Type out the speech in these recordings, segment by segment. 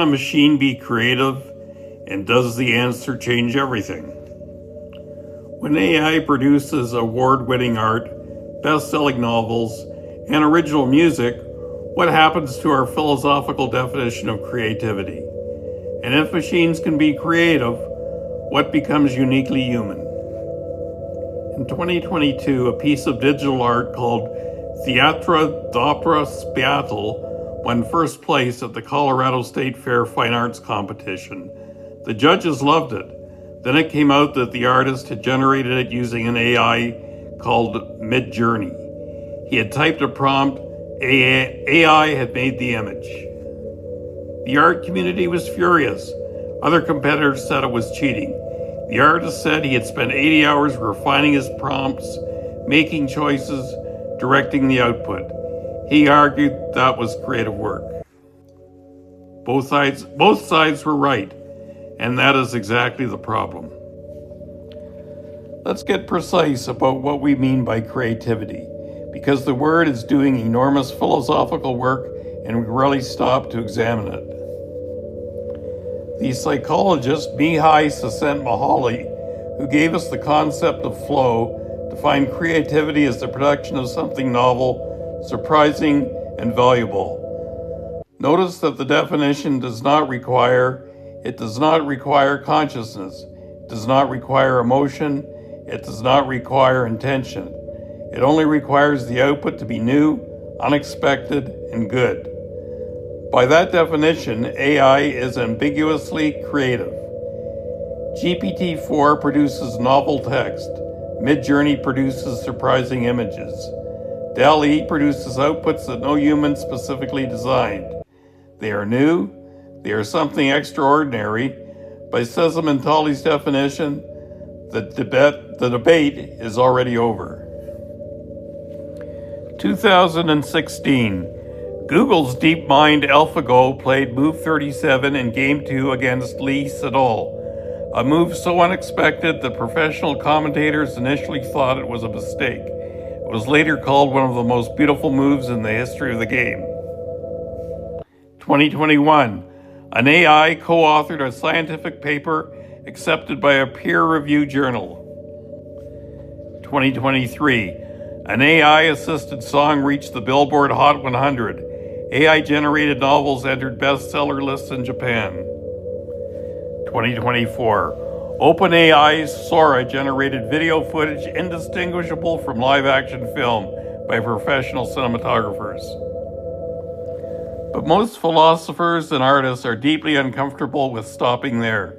a machine be creative, and does the answer change everything? When AI produces award-winning art, best-selling novels, and original music, what happens to our philosophical definition of creativity? And if machines can be creative, what becomes uniquely human? In 2022, a piece of digital art called Theatre d'Opera Spiatel won first place at the Colorado State Fair Fine Arts Competition. The judges loved it. Then it came out that the artist had generated it using an AI called Midjourney. He had typed a prompt, AI had made the image. The art community was furious. Other competitors said it was cheating. The artist said he had spent 80 hours refining his prompts, making choices, directing the output. He argued that was creative work. Both sides were right, and that is exactly the problem. Let's get precise about what we mean by creativity, because the word is doing enormous philosophical work and we rarely stop to examine it. The psychologist Csikszentmihalyi, who gave us the concept of flow, defined creativity as the production of something novel, surprising, and valuable. Notice that the definition does not require consciousness, it does not require emotion, it does not require intention. It only requires the output to be new, unexpected, and good. By that definition, AI is ambiguously creative. GPT-4 produces novel text. Midjourney produces surprising images. DALL-E produces outputs that no human specifically designed. They are new, they are something extraordinary. By Csikszentmihalyi's definition, the debate is already over. 2016, Google's DeepMind AlphaGo played move 37 in Game 2 against Lee Sedol, a move so unexpected that professional commentators initially thought it was a mistake. It was later called one of the most beautiful moves in the history of the game. 2021, an AI co-authored a scientific paper accepted by a peer-reviewed journal. 2023, an AI-assisted song reached the Billboard Hot 100. AI-generated novels entered bestseller lists in Japan. 2024, OpenAI's Sora generated video footage indistinguishable from live-action film by professional cinematographers. But most philosophers and artists are deeply uncomfortable with stopping there,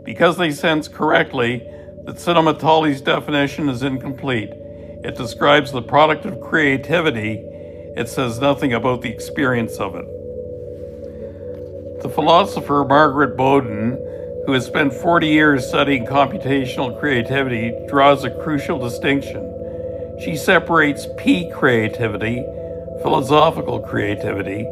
because they sense correctly that Csikszentmihalyi's definition is incomplete. It describes the product of creativity. It says nothing about the experience of it. The philosopher Margaret Boden, who has spent 40 years studying computational creativity, draws a crucial distinction. She separates P creativity, philosophical creativity,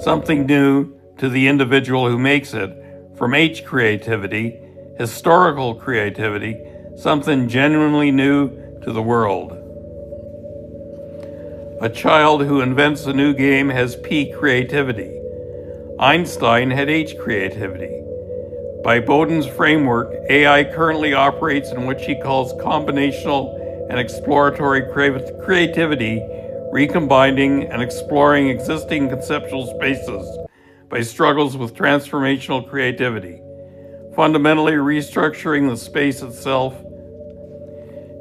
something new to the individual who makes it, from H creativity, historical creativity, something genuinely new to the world. A child who invents a new game has P creativity. Einstein had H creativity. By Boden's framework, AI currently operates in what she calls combinational and exploratory creativity, recombining and exploring existing conceptual spaces by struggles with transformational creativity, fundamentally restructuring the space itself.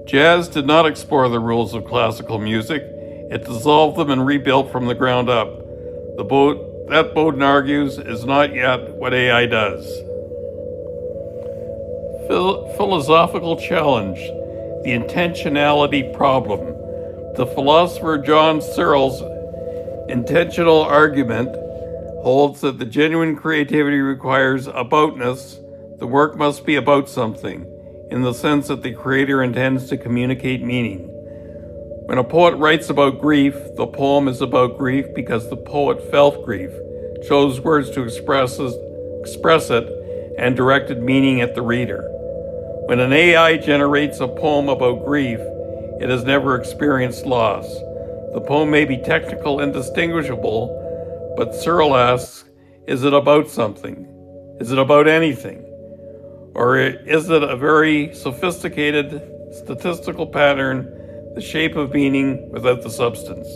Jazz did not explore the rules of classical music. It dissolved them and rebuilt from the ground up. That Boden argues is not yet what AI does. Philosophical challenge, the intentionality problem. The philosopher John Searle's intentional argument holds that the genuine creativity requires aboutness. The work must be about something, in the sense that the creator intends to communicate meaning. When a poet writes about grief, the poem is about grief because the poet felt grief, chose words to express it, and directed meaning at the reader. When an AI generates a poem about grief, it has never experienced loss. The poem may be technical, indistinguishable, but Searle asks, is it about something? Is it about anything? Or is it a very sophisticated statistical pattern, the shape of meaning without the substance?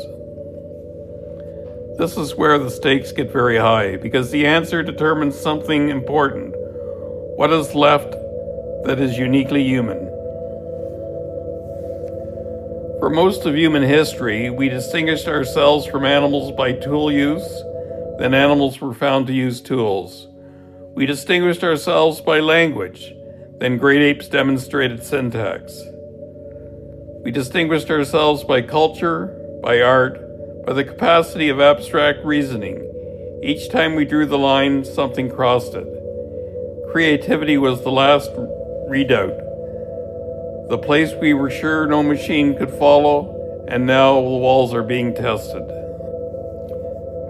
This is where the stakes get very high, because the answer determines something important. What is left that is uniquely human? For most of human history, we distinguished ourselves from animals by tool use, then animals were found to use tools. We distinguished ourselves by language, then great apes demonstrated syntax. We distinguished ourselves by culture, by art, by the capacity of abstract reasoning. Each time we drew the line, something crossed it. Creativity was the last redoubt, the place we were sure no machine could follow, and now the walls are being tested.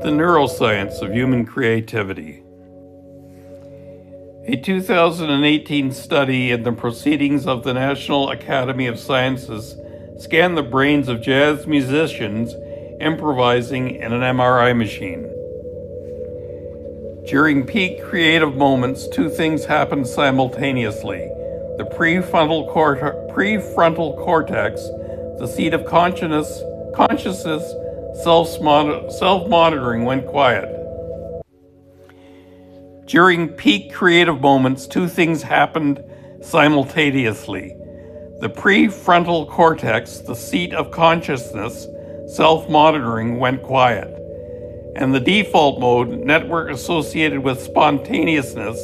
The neuroscience of human creativity. A 2018 study in the Proceedings of the National Academy of Sciences scanned the brains of jazz musicians improvising in an MRI machine. During peak creative moments, two things happened simultaneously. The prefrontal cortex, the seat of consciousness, self-monitoring went quiet. During peak creative moments, two things happened simultaneously. The prefrontal cortex, the seat of consciousness, self-monitoring went quiet. And the default mode, network associated with spontaneousness,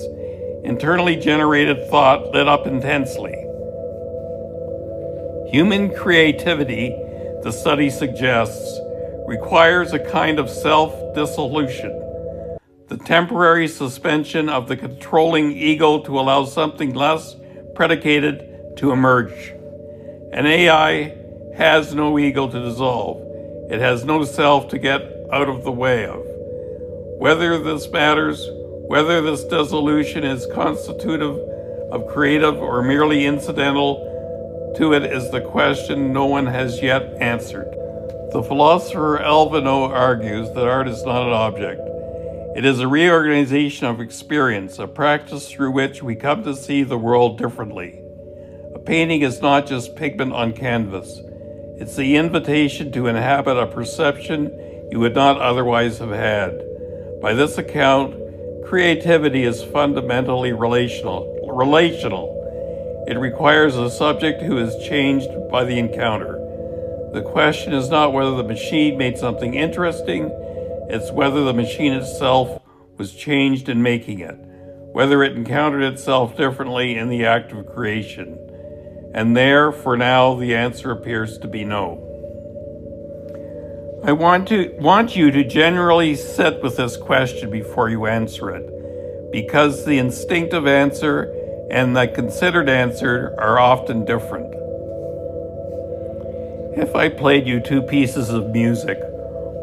internally generated thought, lit up intensely. Human creativity, the study suggests, requires a kind of self-dissolution, the temporary suspension of the controlling ego to allow something less predicated to emerge. An AI has no ego to dissolve. It has no self to get out of the way of. Whether this matters, whether this dissolution is constitutive of creative or merely incidental to it, is the question no one has yet answered. The philosopher Alvino argues that art is not an object. It is a reorganization of experience, a practice through which we come to see the world differently. A painting is not just pigment on canvas. It's the invitation to inhabit a perception you would not otherwise have had. By this account, creativity is fundamentally relational. It requires a subject who is changed by the encounter. The question is not whether the machine made something interesting, it's whether the machine itself was changed in making it, whether it encountered itself differently in the act of creation. And there, for now, the answer appears to be no. I want you to generally sit with this question before you answer it, because the instinctive answer and the considered answer are often different. If I played you two pieces of music,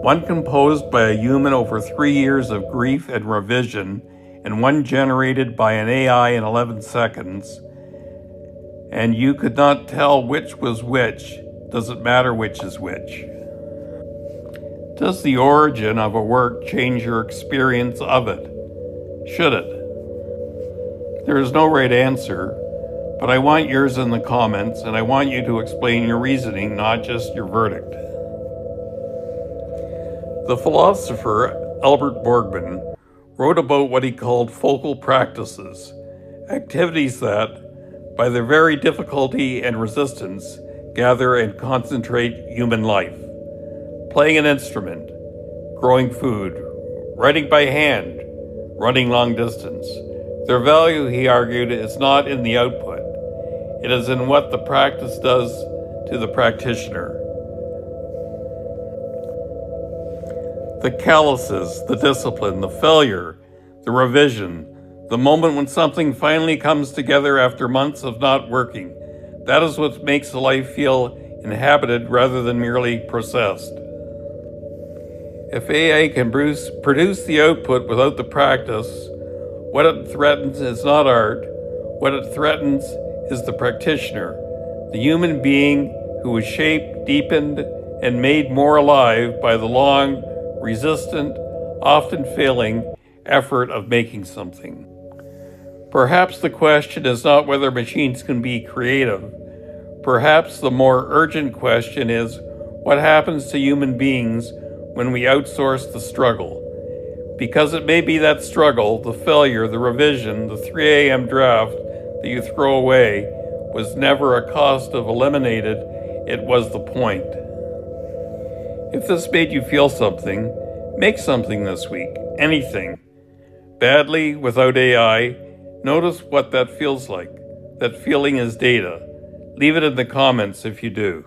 one composed by a human over 3 years of grief and revision, and one generated by an AI in 11 seconds, and you could not tell which was which, does it matter which is which? Does the origin of a work change your experience of it? Should it? There is no right answer, but I want yours in the comments, and I want you to explain your reasoning, not just your verdict. The philosopher Albert Borgman wrote about what he called focal practices, activities that, by their very difficulty and resistance, gather and concentrate human life. Playing an instrument, growing food, writing by hand, running long distance. Their value, he argued, is not in the output. It is in what the practice does to the practitioner. The calluses, the discipline, the failure, the revision, the moment when something finally comes together after months of not working. That is what makes the life feel inhabited rather than merely processed. If AI can produce the output without the practice, what it threatens is not art. What it threatens is the practitioner, the human being who was shaped, deepened, and made more alive by the long, resistant, often failing effort of making something. Perhaps the question is not whether machines can be creative. Perhaps the more urgent question is what happens to human beings when we outsource the struggle. Because it may be that struggle, the failure, the revision, the 3 a.m. draft that you throw away was never a cost of eliminated, it was the point. If this made you feel something, make something this week, anything. Badly, without AI, notice what that feels like. That feeling is data. Leave it in the comments if you do.